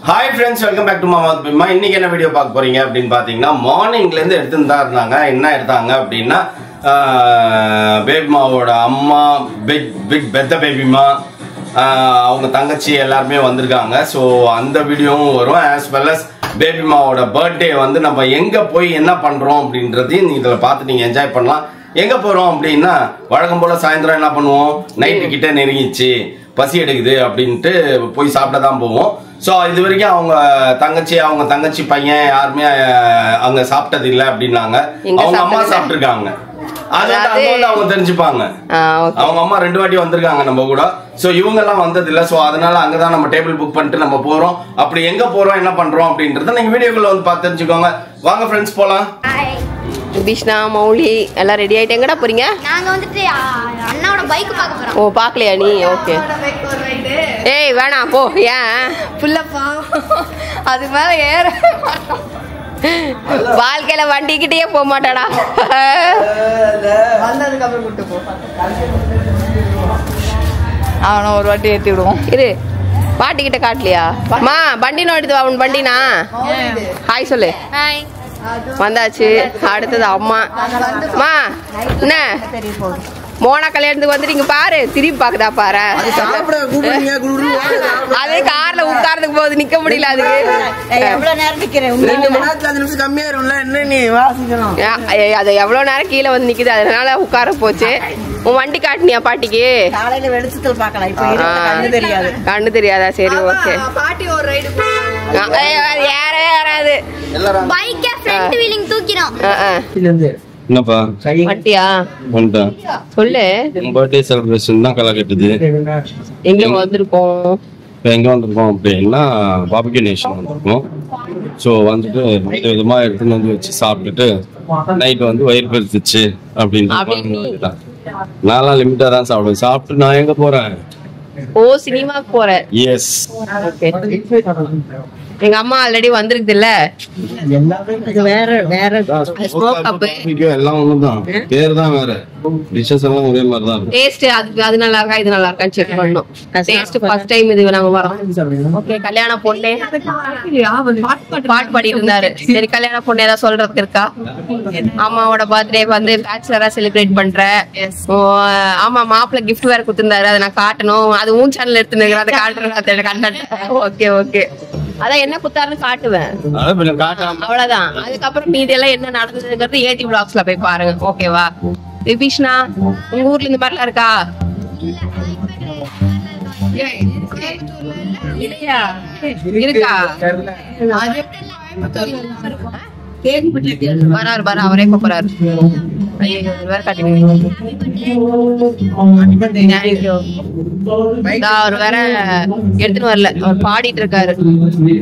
Hi friends, welcome back to Mama's Bimma. இன்னைக்கு என்ன video பார்க்க போறீங்க அப்படினு பாத்தீங்கன்னா மார்னிங்ல இருந்து எடுத்துட்டா இருந்தாங்க. என்ன எடுத்தாங்க அப்படினா பேபிமாவோட அம்மா பிக் பெத்த பேபிமா அவங்க தங்கச்சி எல்லாரும் வந்திருக்காங்க. சோ அந்த வீடியோவும் வரும் as well as பேபிமாவோட பர்த்டே வந்து நம்ம எங்க போய் என்ன பண்றோம் அப்படின்றதையும் நீங்க இதல பார்த்து நீங்க என்ஜாய் பண்ணலாம். எங்க போறோம் அப்படினா வழக்கம் போல சாயந்தரம் என்ன பண்ணுவோம், நைட் கிட்ட நெருங்கிச்சு பசி எடுக்குது அப்படின்ட்டு போய் சாப்பிட தான் போவோம். ஸோ இது வரைக்கும் அவங்க தங்கச்சி பையன் யாருமே அங்க சாப்பிட்டது இல்லை அப்படின்னாங்க. அவங்க அம்மா சாப்பிட்டுருக்காங்க. அது வந்து அவங்க தெரிஞ்சுப்பாங்க. அவங்க அம்மா 2 வாட்டி வந்திருக்காங்க நம்ம கூட. ஸோ இவங்க எல்லாம் வந்தது இல்லை. ஸோ அதனால அங்கதான் நம்ம டேபிள் புக் பண்ணிட்டு நம்ம போறோம். அப்படி எங்க போறோம் என்ன பண்றோம் அப்படின்றத நீங்க வீடியோக்குள்ள வந்து பார்த்து தெரிஞ்சுக்கோங்க. வாங்க ஃப்ரெண்ட்ஸ் போலாம். பிஷ்ணா மௌலி எல்லாம் ரெடி ஆயிட்டு எங்கடா போறீங்க? நாங்க வந்துட்டு அண்ணாவோட பைக் பார்க்க போறோம். ஓ பார்க்கலையா நீ? ஓகே. ஏய் வேணாம் போ. ஏன் புல்லப்பா அது மேல ஏற வாழ்க்கையில வண்டிக்கிட்டே போக மாட்டாடா. வந்ததுக்கு அப்புறம் கூட்டு போ. அவனை ஒரு வாட்டி ஏத்தி விடுவோம். இரு பாட்டிக்கிட்ட காட்டலையா? மா வண்டி நோடுது. அவன் வண்டினா ஹாய் சொல்லு. ஹாய். வந்தாச்சு. அடுத்தது அம்மா. மா என்ன மோனா கல்யாணத்துக்கு வந்துட்டீங்க பாரு. திரும்பி பாக்குதா பாரு. அதே கார்ல உட்கார்றதுக்கு போகுது, நிக்க முடியல. அதுக்கு எவ்வளவு நேரம் நிக்கிறேன்? 2 மணி நேரத்துல 5 நிமிஷம் கம்மியா இருக்கும்ல. என்ன நீ வாசிக்கணும்? அது எவ்வளவு நேரம் கீழே வந்து நிக்குது, அதனால உட்கார போச்சு. உன் வண்டி காட்டினியா பாட்டிக்கு? காலையில வெளிச்சத்துல பாக்கலாம். இப்ப கண்ணு தெரியாது. கண்ணு தெரியாதா? சரி ஓகே. பாட்டி ஒரு ரைடு யாரே யாராது பைக்க ஃப்ரண்ட் வீலிங் தூக்கிரோம். என்னப்பா வண்டியா வந்துட்டேன் சொல்லு. பர்த்டே செலிப்ரேஷன் தான் களை கட்டுது. எங்க வந்திருக்கோம்? எங்க வந்திருக்கோம் அப்படின்னா பாபிக்யூ நேஷன் வந்திருக்கோம். ஸோ வந்துட்டு விதமா எடுத்துன்னு வந்து வச்சு சாப்பிட்டுட்டு நைட் வந்து வயிறு பெருத்துச்சு அப்படின்னு நான்லாம் லிமிட்டா தான் சாப்பிடுவேன். சாப்பிட்டு நான் எங்க போறேன்? ஓ சினிமாக்கு போறேன். எஸ். எங்க அம்மா ஆல்ரெடி வந்திருக்குது இல்ல. வேற வேற எல்லாம் ஒண்ணுதான், பேர் தான் வேற, டிஷஸ் எல்லாம் ஒரே மாதிரி தான். டேஸ்ட் அது நல்லா இருக்கா இது நல்லா இருக்கான்னு செக் பண்ணோம். டேஸ்ட் ஃபர்ஸ்ட் டைம் இது நாங்க வரோம். ஓகே. கல்யாண பொண்ணே பாட்டு பாடிட்டு இருந்தாரு. சரி கல்யாண பொண்ணு ஏதாவது சொல்றதுக்கு இருக்கா? அம்மாவோட பர்த்டே வந்து பேச்சுலரா செலிப்ரேட் பண்றேன். ஆமா மாப்பிள்ள கிஃப்ட் வேற கொடுத்திருந்தாரு. அதை நான் காட்டணும். அது உன் சேனல் எடுத்துன்னு அதை காட்டுறேன். Okay okay. அதான் என்ன குத்தாருன்னு காட்டுவேன், அவ்வளவுதான். அதுக்கப்புறம் மீதி எல்லாம் என்ன நடந்ததுங்கிறது ஏடி vlogsல போய் பாருங்க. ஓகேவா? விபிஷ்ணா உங்க ஊர்ல இந்த மாதிரிலாம் இருக்கா? இருக்கா? வராரு பாரு, அவரே போறாரு. அவர் வேற எடுத்துன்னு வரல, அவர் பாடிட்டு இருக்காரு.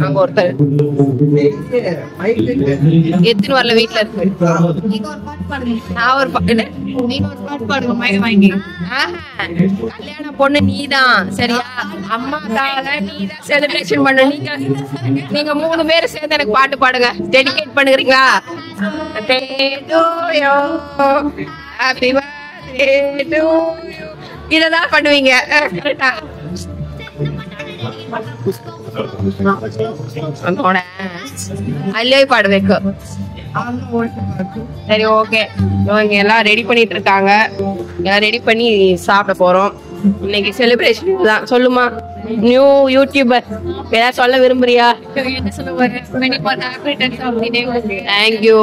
அங்க ஒருத்தர் எடுத்துன்னு வரல, வீட்டுல இருக்கு. நான் ஒரு கல்யாண பொண்ணு நீதான் சரியா? அம்மாக்காக நீதான் செலிப்ரேஷன் பண்ண. நீங்க 3 பேரும் சேர்ந்து எனக்கு பாட்டு பாடுங்க. டெடிகேட் பண்ணுறீங்களா? இததான் பண்ணுவீங்க கரெக்டா? அல்லே பாடு வைக்கும். சரி ஓகே. இவங்க எல்லாம் ரெடி பண்ணிட்டு இருக்காங்க. ரெடி பண்ணி சாப்பிட போறோம். இன்னைக்கு செலிப்ரேஷன் தான். சொல்லுமா நியூ யூடியூபர் ஏதாவது சொல்ல விரும்புறியா? தேங்க்யூ.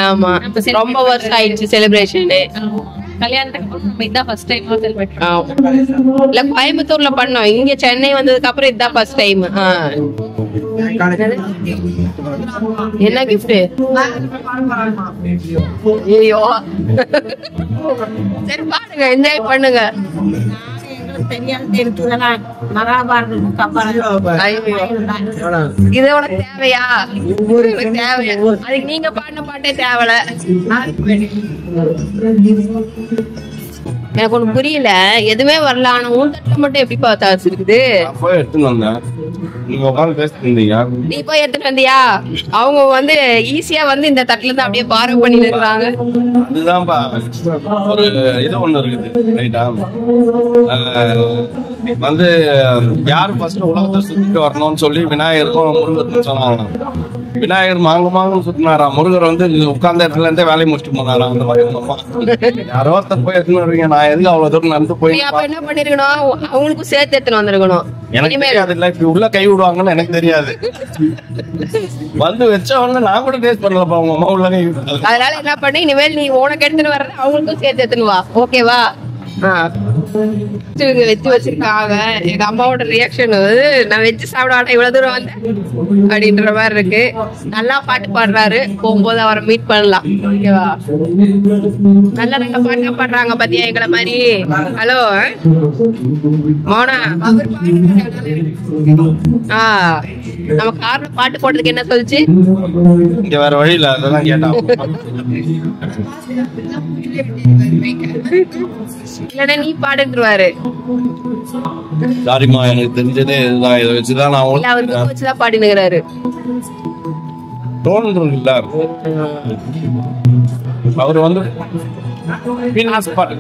ஆமா ரொம்ப வருஷம் ஆயிடுச்சு செலிப்ரேஷன். இல்ல கோயம்புத்தூர்ல பண்ணோம். இங்க சென்னை வந்ததுக்கு அப்புறம் இதுதான் ஃபர்ஸ்ட் டைம். என்ன கிஃப்ட்? ஐயோ சரி பாருங்க, என்ஜாய் பண்ணுங்க. இதோட தேவையா? தேவையா? அதுக்கு நீங்க பாடின பாட்டே தேவல. எனக்கு ஒண்ணு புரியல, எதுவுமே வரல, ஆனா உன் தட்டுல மட்டும் எப்படி பார்த்தா இருக்குது? அப்போ எடுத்துன்னு வந்தேன், நீங்க உட்காந்து பேசிட்டு இருந்தீங்க. நீ போய் எடுத்துட்டு வந்தியா? அவங்க வந்து ஈஸியா வந்து இந்த தட்டுல இருந்து அப்படியே பார்வை பண்ணி இருக்காங்க. அதுதான்ப்பா ஒரு இது ஒண்ணு இருக்குது ரைட்டா. வந்து யாரு ஃபர்ஸ்ட் உலகத்தை சுத்திட்டு வரணும்னு சொல்லி விநாயகருக்கும் முருகருக்கும் சொன்னாங்க. விநாயகர் மாங்கன்னு சுத்தினாரா, முருகர் வந்து உட்கார்ந்த இடத்துல இருந்தே வேலையை முடிச்சுட்டு போனாரா. அந்த மாதிரி யாரோ ஒருத்தர் போய் எடுத்துன்னு வருவீங்க, நான் எதுக்கு அவ்வளவு தூரம் நடந்து போய் அப்ப என்ன பண்ணிருக்கணும், அவங்களுக்கும் சேர்த்து எடுத்துன்னு வந்திருக்கணும். எனக்கு தெரியாது இல்ல, இப்படி உள்ள கை விடுவாங்கன்னு எனக்கு தெரியாது. வந்து வச்ச உடனே நான் கூட டேஸ்ட் பண்ணலப்பா, உங்க அம்மா உள்ள கை விட்டாங்க. அதனால என்ன பண்ணி, இனிமேல் நீ உனக்கு எடுத்துன்னு வர்றது அவங்களுக்கும் சேர்த்து எடுத்துன்னு வா, ஓகேவா? வெச்சு வச்சிருக்காங்க. எங்க அம்மாவோட ரியாக்ஷன் வந்து, நான் வெஜ் சாப்பிட இவ்வளவு தூரம் வந்தேன் அப்படின்ற மாதிரி இருக்கு. நல்லா பாட்டு பாடுறாரு, போகும்போது அவரை மீட் பண்ணலாம், ஓகேவா? நல்ல நல்ல பாட்டு பாடுறாங்க பாத்தியா எங்களை மாதிரி. ஹலோ மோனா, நம்ம கார்ல பாட்டு போடுறதுக்கு என்ன சொல்லுச்சு? இங்க வேற வழி இல்ல, அதெல்லாம் கேட்டா இல்லன்னா நீ பாடுன்றுவாரு. சாரிமா, எனக்கு தெரிஞ்சதே இதுதான், இதை வச்சுதான் நான் இல்ல அவர் புக் வச்சுதான் பாடினுகிறாரு. தோன்றது இல்ல. அவர் வந்து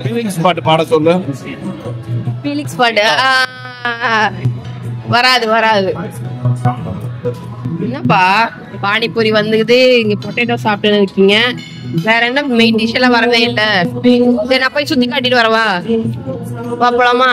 ஃபீலிங்ஸ் பாட்டு பாட சொல்லு. ஃபீலிக்ஸ் பாட்டு வராது வராது. என்னப்பா பானிபூரி வந்துக்குது, இங்க பொட்டேட்டோ சாப்பிட்டு இருக்கீங்க, வேற என்ன மெயின் டிஷ் எல்லாம் வரவே இல்ல. சரி நான் போய் சுத்தி காட்டிட்டு வரவா? போலாமா?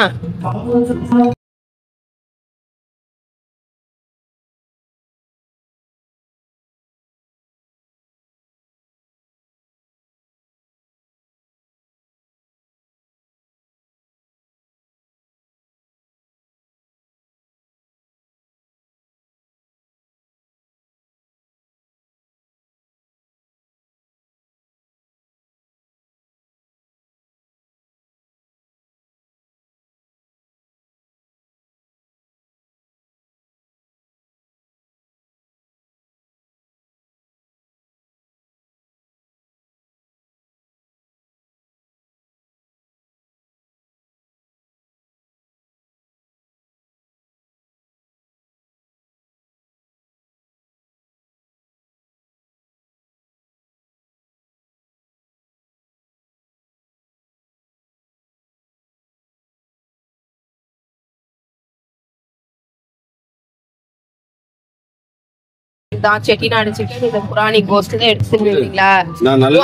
செட்டிநாடு சிக்கன், இந்த புராணி கோஸ்ட் தான் எடுத்துட்டு இருக்கீங்களா?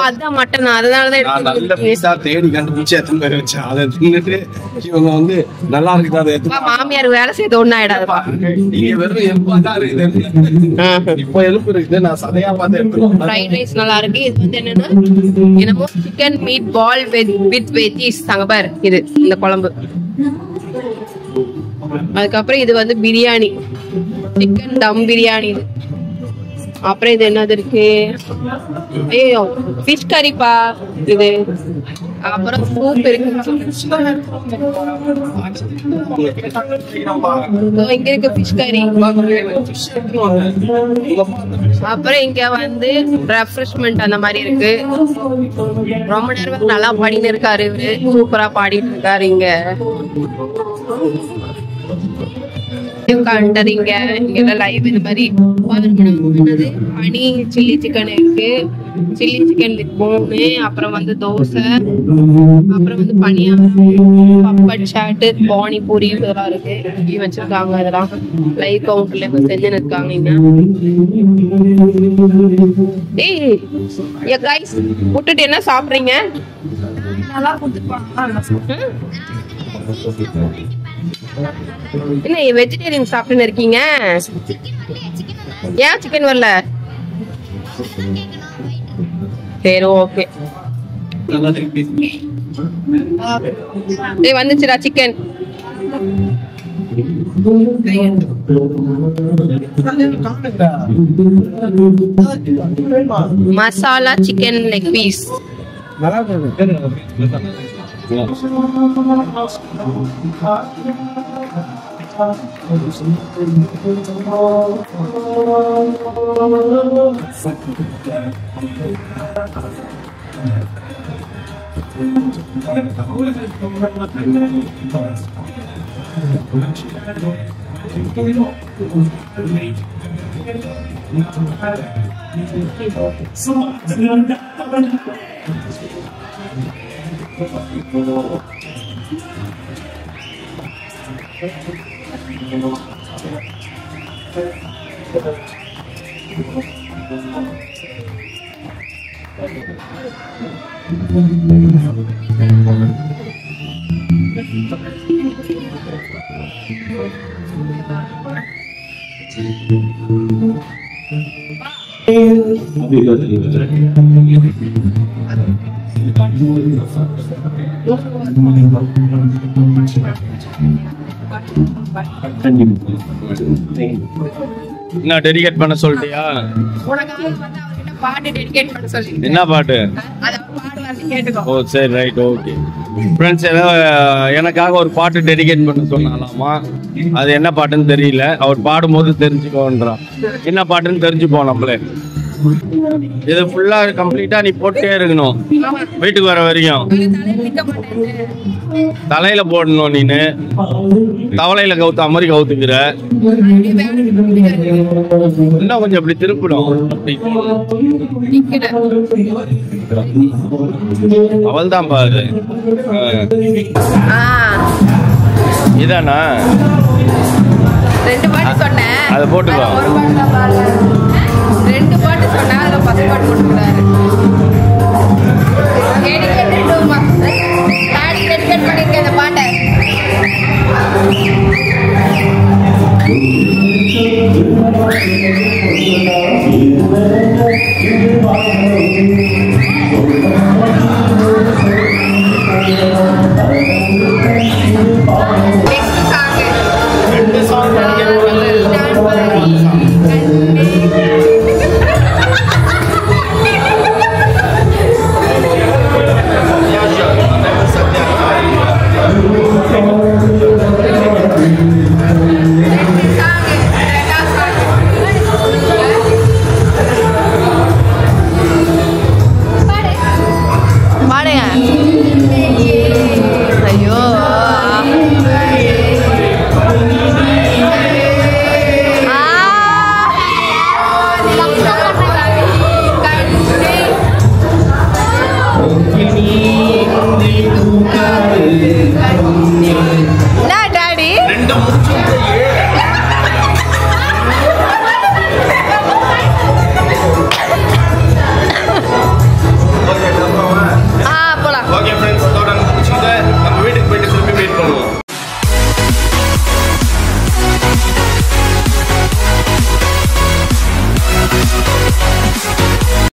அதான் மட்டன், அதனாலதான் நல்ல பீஸா தேடி கண்டுபிடிச்சு எத்தனை பேர் வச்சேன். அதை தின்னுட்டு இவங்க வந்து நல்லா இருக்குது. மாமியார் வேலை செய்து ஒண்ணு ஆயிடாதுப்பா. நீங்க வெறும் எலும்பா தான் இருக்குது. இப்போ எலும்பு இருக்குது, நான் சதையா பார்த்து எடுத்துருவோம். ஃப்ரைட் ரைஸ் நல்லா இருக்கு. இது வந்து என்னன்னா என்னமோ chicken meat ball with veggies. அங்க பாரு, இது இந்த குழம்பு. அதுக்கப்புறம் இது வந்து பிரியாணி, சிக்கன் தம் பிரியாணி. இது அப்புறம் இது என்னது இருக்கு, ஐயோ ஃபிஷ் கறிப்பா இது. அப்புறம் சூப் இருக்கு, இங்க இருக்கு ஃபிஷ் கறி. அப்புறம் இங்க வந்து ரெஃப்ரெஷ்மெண்ட் அந்த மாதிரி இருக்கு. ரொம்ப நேரம் நல்லா பாடின்னு இருக்காரு இவரு, சூப்பரா பாடிட்டு இருக்காரு. இங்க கண்டறிங்க இங்க லைவ் இந்த மாதிரி ஹனி சில்லி சிக்கன் இருக்கு, சில்லி சிக்கன் வித் போனு, அப்புறம் வந்து தோசை, அப்புறம் வந்து பனியாரம், பப்பட் சாட்டு, பானிபூரி இதெல்லாம் இருக்கு. இங்கே வச்சிருக்காங்க. இதெல்லாம் லைவ் கவுண்ட்ல செஞ்சுன்னு இருக்காங்க. இங்க ஏய் கைஸ், விட்டுட்டு என்ன சாப்பிடுறீங்க? என்ன வெஜிடேரியன் சாப்பிட்டுன்னு இருக்கீங்க? ஏன் சிக்கன் வரல? சரி ஓகே, வந்துச்சுடா chicken. Masala chicken leg piece. என்ன டெடிகேட் பண்ண சொல்லிட்டியா? பாட்டு டெடிகேட் பண்ண சொல்லி. என்ன பாட்டு? அத பாடுவாரு கேட்டுக்கோ. ஓ சரி ரைட் ஓகே. ஃப்ரெண்ட்ஸ் எனக்காக ஒரு பாட்டு டெடிகேட் பண்ண சொன்னாலாமா, அது என்ன பாட்டுன்னு தெரியல, அவர் பாடும்போது தெரிஞ்சுக்கோன்றான். என்ன பாட்டுன்னு தெரிஞ்சுப்போம் நம்மளே. இது ஃபுல்லா கம்ப்ளீட்டா நீ போட்டே இருக்கணும் வீட்டுக்கு வர வரைக்கும். தலையில போடணும், நீனு தவளையில கவுத்த மாதிரி கவுத்துக்கிற. இன்னும் கொஞ்சம் அப்படி திருப்பணும். அவள் தான் பாரு. இதானா? 2 பாட்டு சொன்னேன், அதை போட்டுக்கோ. 2 பாட்டு சொன்னா அதுல 10 பாட்டு போட்டுக்கிறாரு. டெடிகேட் பண்ணிருக்கேன் இந்த பாட்டை.